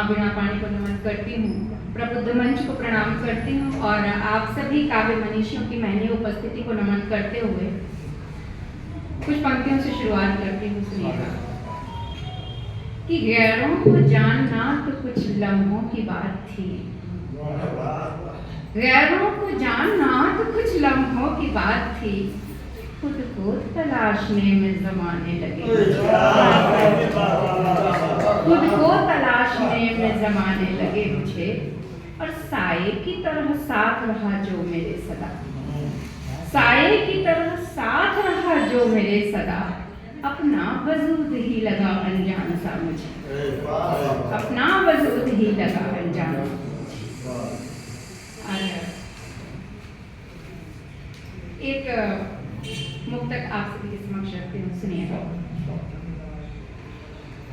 बिना पानी को नमन करती हूँ, प्रबुद्ध मंच को प्रणाम करती हूँ और आप सभी काव्य मनीषियों की महनीय उपस्थिति को नमन करते हुए कुछ पंक्तियों से शुरुआत करती हूँ। सुनिएगा कि गैरों को जानना तो कुछ लम्हों की बात थी, गैरों को जानना तो कुछ लम्हों की बात थी, खुद को तलाशने में ज़माने लगे, खुद को तलाशने में ज़माने लगे मुझे, और साए की तरह साथ रहा जो मेरे सदा, साए की तरह साथ रहा जो मेरे सदा, अपना वजूद ही लगा अनजान सा मुझे, अपना वजूद ही लगा अनजान सा मुझे। एक मुक्तक आप सभी के समक्ष रखती हूँ, सुनिएगा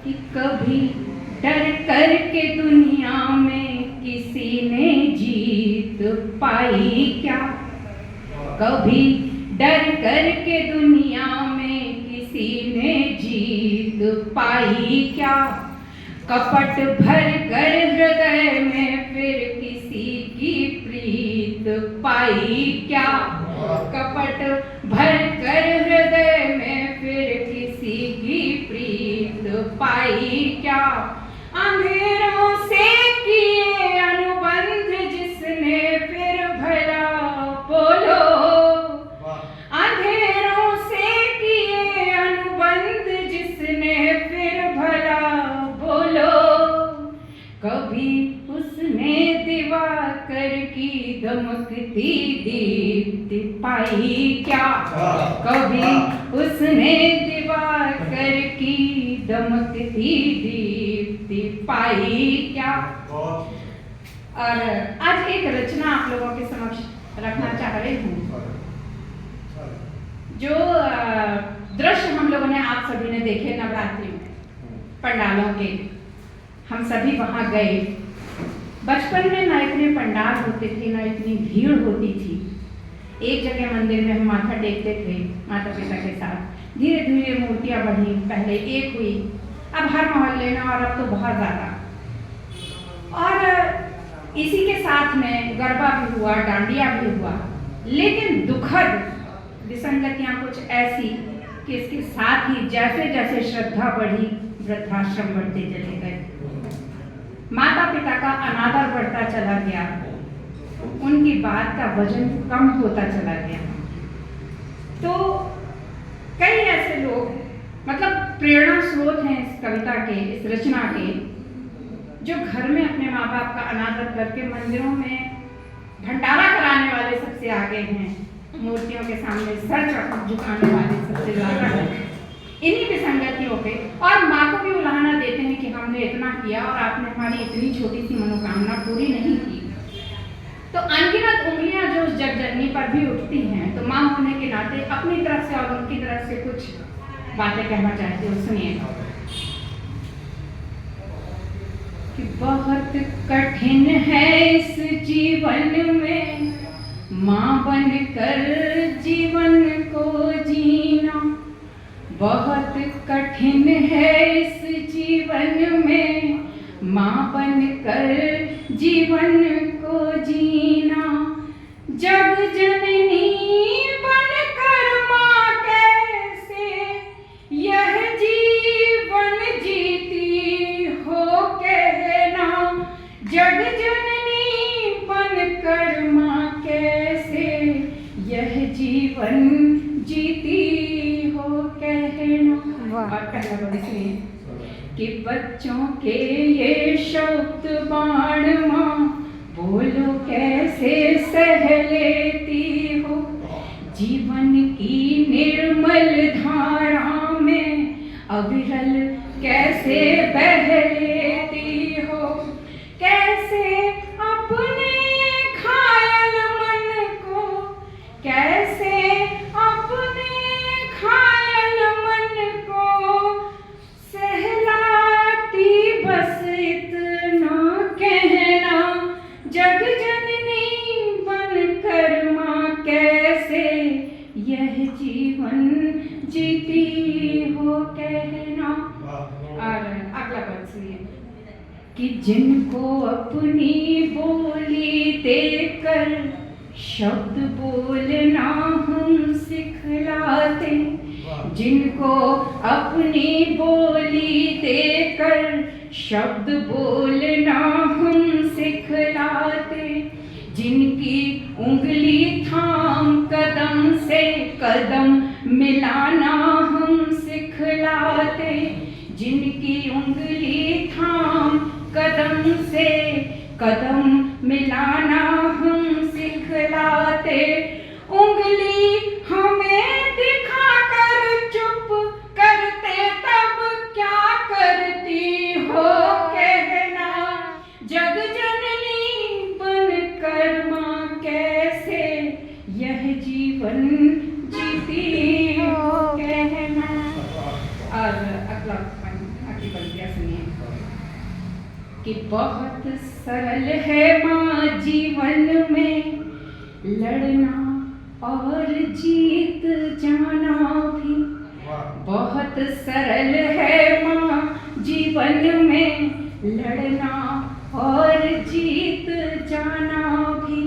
कि कभी डर करके दुनिया में किसी ने जीत पाई क्या, कभी डर करके दुनिया में किसी ने जीत पाई क्या, कपट भर कर हृदय में फिर किसी की प्रीत पाई क्या, कपट भर कर हृदय में फिर किसी की प्रीत पाई क्या, अंधेरों से किए अनुबंध जिसने फिर भला बोलो, अंधेरों से किए अनुबंध जिसने फिर भला बोलो, कभी उसने दिवाकर की दमकती दीप्ति पाई क्या, कभी उसने दिवाकर की दमकती दीप्ति पाई क्या। और आज एक रचना आप लोगों के समक्ष रखना चाह रही हूँ, जो दृश्य हम लोगों ने आप सभी ने देखे नवरात्रि में पंडालों के, हम सभी वहां गए। बचपन में ना इतने पंडाल होते थे, ना इतनी भीड़ होती थी। एक जगह मंदिर में हम माथा टेकते थे माता पिता के साथ, धीरे धीरे मूर्तियां बढ़ी, पहले एक हुई, अब हर मोहल्ले में, और अब तो बहुत ज़्यादा। और इसी के साथ में गरबा भी हुआ, डांडिया भी हुआ, लेकिन दुखद विसंगतियां कुछ ऐसी कि इसके साथ ही जैसे जैसे श्रद्धा बढ़ी, वृद्धाश्रम बढ़ते चले गए, माता पिता का अनादर बढ़ता चला गया, उनकी बात का वजन कम होता चला गया। तो कई ऐसे लोग, मतलब प्रेरणा स्रोत हैं इस कविता के, इस रचना के, जो घर में अपने माँ बाप का अनादर करके मंदिरों में भंडारा कराने वाले सबसे आगे हैं, मूर्तियों के सामने सर झुकाने वाले सबसे ज्यादा हैं, इन्हीं विसंगतियों पे, और माँ को भी उलाहना देते हैं कि हमने इतना किया और आपने हमारी इतनी छोटी सी मनोकामना पूरी नहीं की। तो अनगिनत उंगलियां जो उस जगजननी पर भी उठती हैं, तो माँ होने के नाते अपनी तरफ से और उनकी तरफ से कुछ बातें कहना चाहती हूँ। सुनिएगा कि बहुत कठिन है इस जीवन में माँ बनकर जीवन को जीना, बहुत कठिन है इस जीवन में माँ बनकर जीवन को जीना, जग जननी बनकर माँ कैसे यह जीवन जीती हो कहना, जग जननी बनकर माँ कैसे यह जीवन जीती हो कहना। और पहला बोल इसलिए कि बच्चों के ये शब्द बाण माँ बोलो कैसे सह लेती हो, जीवन की निर्मल धारा में अविरल कैसे बह लेती हो, कैसे अपने घायल मन को, कैसे अपने घायल मन को सहलाती बस इतना कहना, जग जननी बनकर माँ कैसे यह जीवन जीती हो कहना। और अगला कि जिनको अपनी बोली देकर शब्द बोलना हम सिखलाते, जिनको अपनी बोली देकर शब्द बोलना हम सिखलाते, जिनकी उंगली थाम कदम से कदम मिलाना हम सिखलाते, जिनकी उंगली थाम कदम से कदम मिलाना हम सिखलाते, उंगली हमें दिखाकर चुप करते तब क्या करती हो कहना, जग जननी बनकर मां कैसे यह जीवन जीती हो कहना। और अगला पंक्तियां सुनिए कि बहुत सरल है मां जीवन में लड़ना और जीत जाना भी, बहुत सरल है मां जीवन में लड़ना और जीत जाना भी,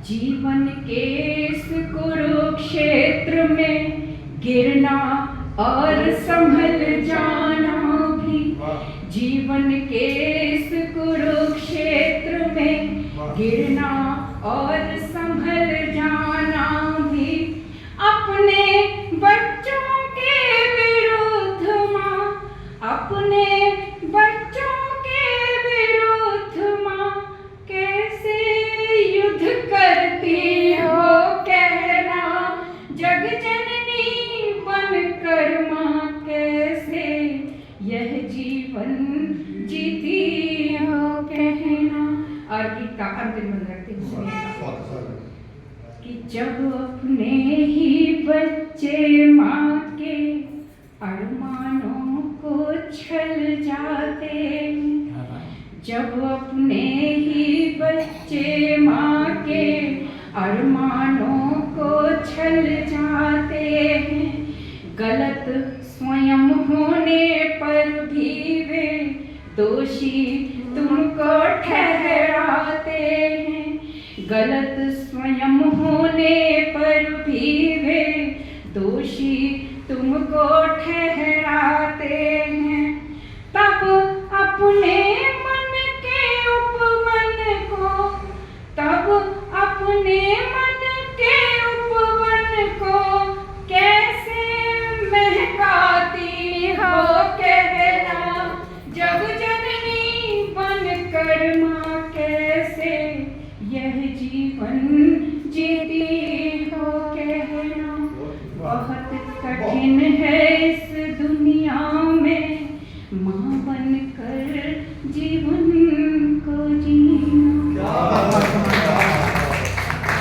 जीवन के इस कुरुक्षेत्र में गिरना और संभल जाना भी, जीवन के इस कुरुक्षेत्र में गिरना और संभल जाना भी, अपने बच्चों के विरुद्ध मां, अपने बच्चों के विरुद्ध मां कैसे युद्ध करती हो कहना, जग जननी बनकर मां कैसे यह जीवन जीती हो कहना। और गीत का अंतिम मंत्र रखते हैं कि जब अपने ही बच्चे माँ के अरमानों को छल जाते, जब अपने ही बच्चे माँ के अरमानों को छल जाते हैं, गलत स्वयं होने पर भी वे दोषी तुमको ठहराते हैं, गलत स्वयं होने पर भी वे दोषी तुमको ठहराते हैं, तब अपने मन के उपवन को, तब अपने मन के उपवन को कैसे महकाती हो कहना, जग जननी बनकर मां कैसे यह जीवन जीती हो कहना। बहुत कठिन है इस दुनिया में मां बनकर